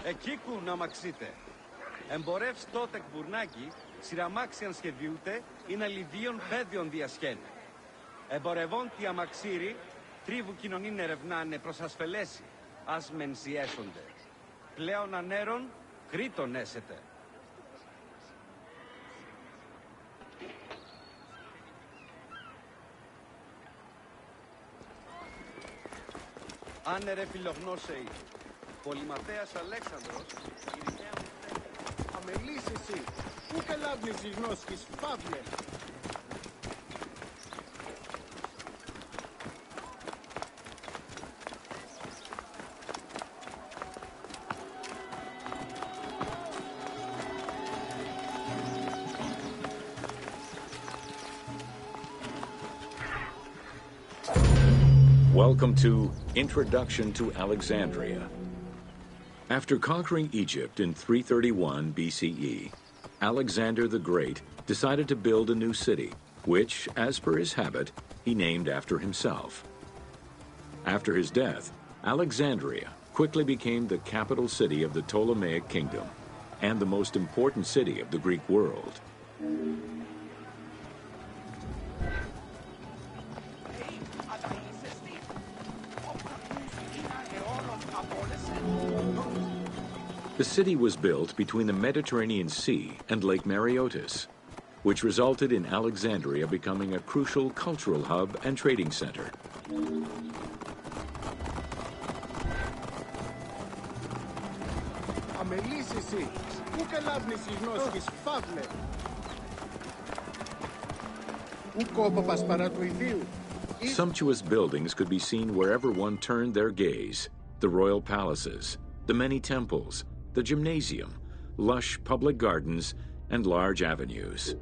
Εκείκου να μαξείτε. Εμπορεύς τότε κβουρνάκι, σειραμάξιαν σχεδιούτε, είναι λιδίων πέδιων διασχένε. Εμπορευόν τι αμαξίρι, τρίβου κοινωνήν ερευνάνε προς ασφελέσει, ας μεν ζιέσονται. Πλέον ανέρων, κρήτον έσετε. Άνερε φιλογνώσεοι, πολυμαθέας Αλέξανδρος, αμελής εσύ, πού καλάβνεις η γνώσκης, φαύλε. Welcome to Introduction to Alexandria. After conquering Egypt in 331 BCE, Alexander the Great decided to build a new city, which, as per his habit, he named after himself. After his death, Alexandria quickly became the capital city of the Ptolemaic kingdom and the most important city of the Greek world. The city was built between the Mediterranean Sea and Lake Mareotis, which resulted in Alexandria becoming a crucial cultural hub and trading center. Sumptuous buildings could be seen wherever one turned their gaze: the royal palaces, the many temples, the gymnasium, lush public gardens, and large avenues.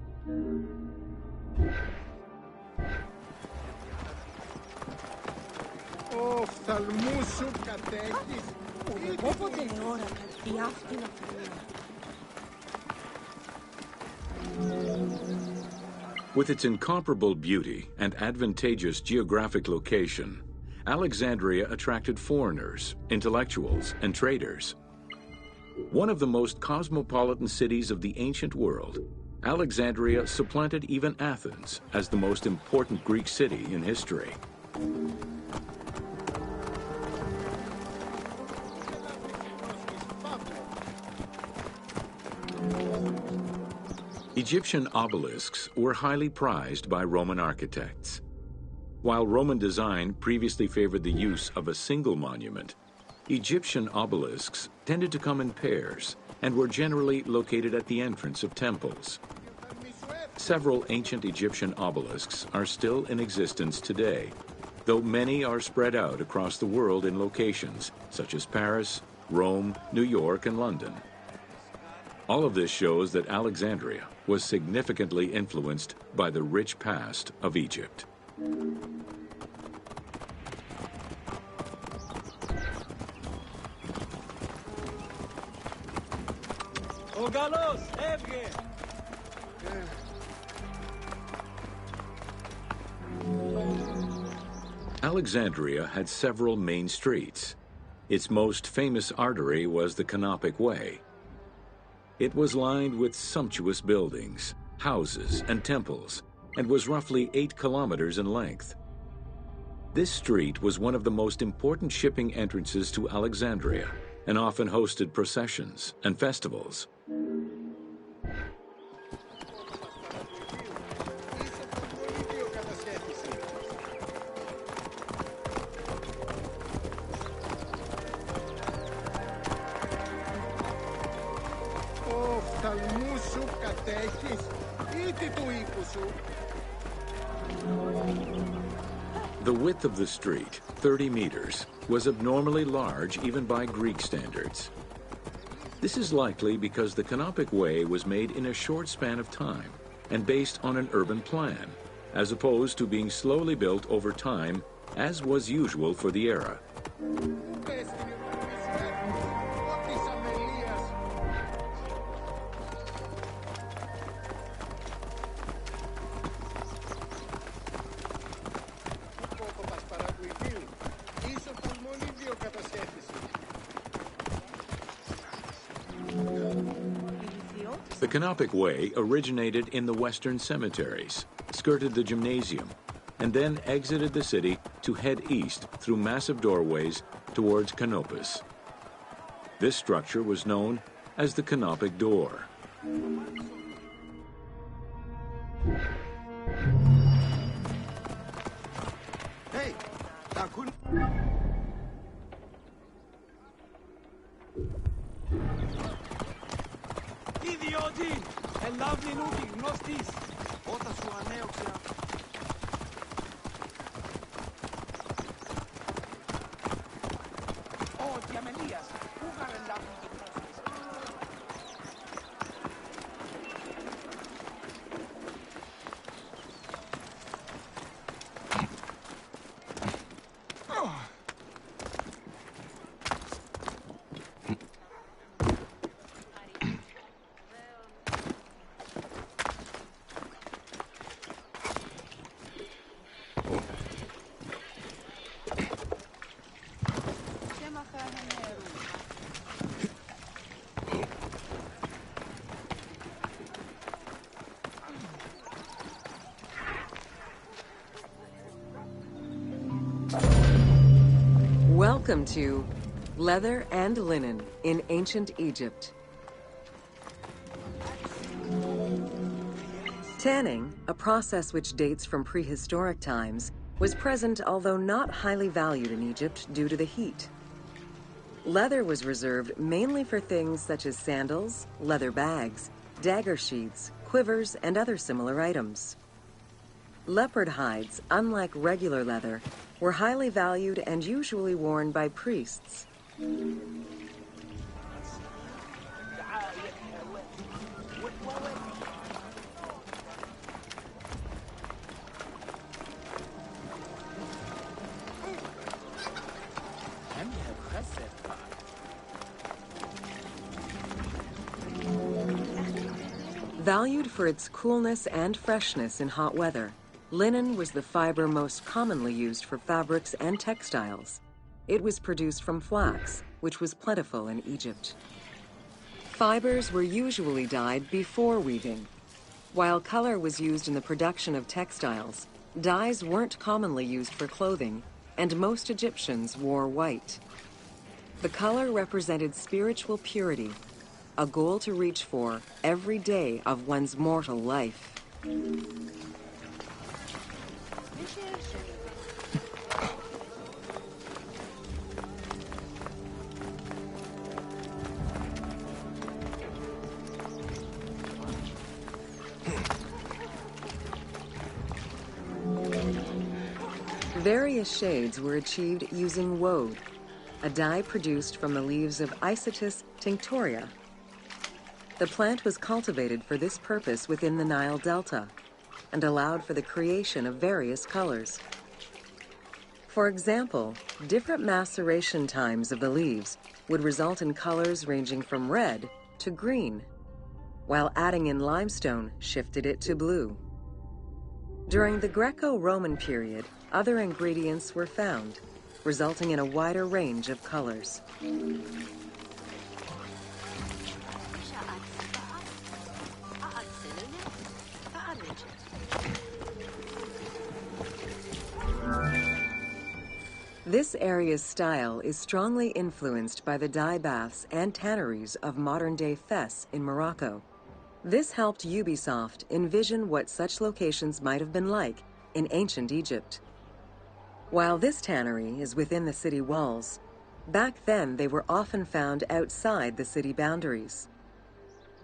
With its incomparable beauty and advantageous geographic location, Alexandria attracted foreigners, intellectuals, and traders. One of the most cosmopolitan cities of the ancient world, Alexandria supplanted even Athens as the most important Greek city in history. Egyptian obelisks were highly prized by Roman architects. While Roman design previously favored the use of a single monument, Egyptian obelisks tended to come in pairs and were generally located at the entrance of temples. Several ancient Egyptian obelisks are still in existence today, though many are spread out across the world in locations such as Paris, Rome, New York, and London. All of this shows that Alexandria was significantly influenced by the rich past of Egypt. Alexandria had several main streets. Its most famous artery was the Canopic Way. It was lined with sumptuous buildings, houses, and temples, and was roughly 8 kilometers in length. This street was one of the most important shipping entrances to Alexandria and often hosted processions and festivals. The width of the street, 30 meters, was abnormally large even by Greek standards. This is likely because the Canopic Way was made in a short span of time and based on an urban plan, as opposed to being slowly built over time, as was usual for the era. The Canopic Way originated in the western cemeteries, skirted the gymnasium, and then exited the city to head east through massive doorways towards Canopus. This structure was known as the Canopic Door. Hey, ακούν... Ιδιώτη! Ελάβει νούκι γνώστης! Όταν σου ανέωξε... Ω, διαμελίας! Πού γαρελάβει και γνώστης! Welcome to Leather and Linen in Ancient Egypt. Tanning, a process which dates from prehistoric times, was present although not highly valued in Egypt due to the heat. Leather was reserved mainly for things such as sandals, leather bags, dagger sheaths, quivers, and other similar items. Leopard hides, unlike regular leather, were highly valued and usually worn by priests. Valued for its coolness and freshness in hot weather, linen was the fiber most commonly used for fabrics and textiles. It was produced from flax, which was plentiful in Egypt. Fibers were usually dyed before weaving. While color was used in the production of textiles, dyes weren't commonly used for clothing, and most Egyptians wore white. The color represented spiritual purity, a goal to reach for every day of one's mortal life. Various shades were achieved using woad, a dye produced from the leaves of Isotis tinctoria. The plant was cultivated for this purpose within the Nile Delta and allowed for the creation of various colors. For example, different maceration times of the leaves would result in colors ranging from red to green, while adding in limestone shifted it to blue. During the Greco-Roman period, other ingredients were found, resulting in a wider range of colors. This area's style is strongly influenced by the dye baths and tanneries of modern-day Fes in Morocco. This helped Ubisoft envision what such locations might have been like in ancient Egypt. While this tannery is within the city walls, back then they were often found outside the city boundaries.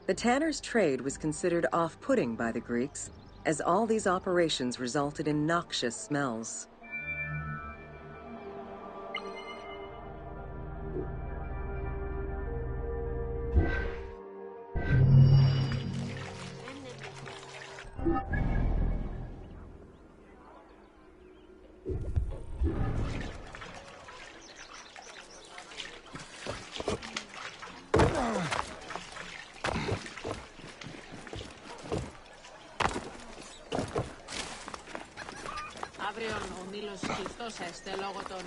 The tanner's trade was considered off-putting by the Greeks, as all these operations resulted in noxious smells. Αύριο ο Νείλος κλειστός έστε λόγω των...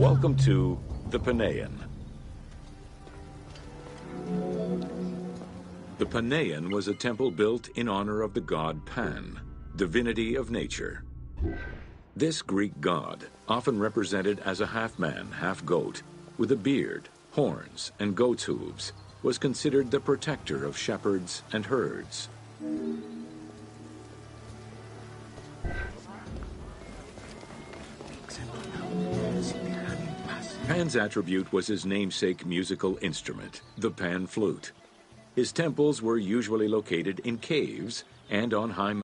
Welcome to the Panean. The Panean was a temple built in honor of the god Pan, divinity of nature. This Greek god, often represented as a half-man, half-goat, with a beard, horns, and goat's hooves, was considered the protector of shepherds and herds. Pan's attribute was his namesake musical instrument, the pan flute. His temples were usually located in caves and on high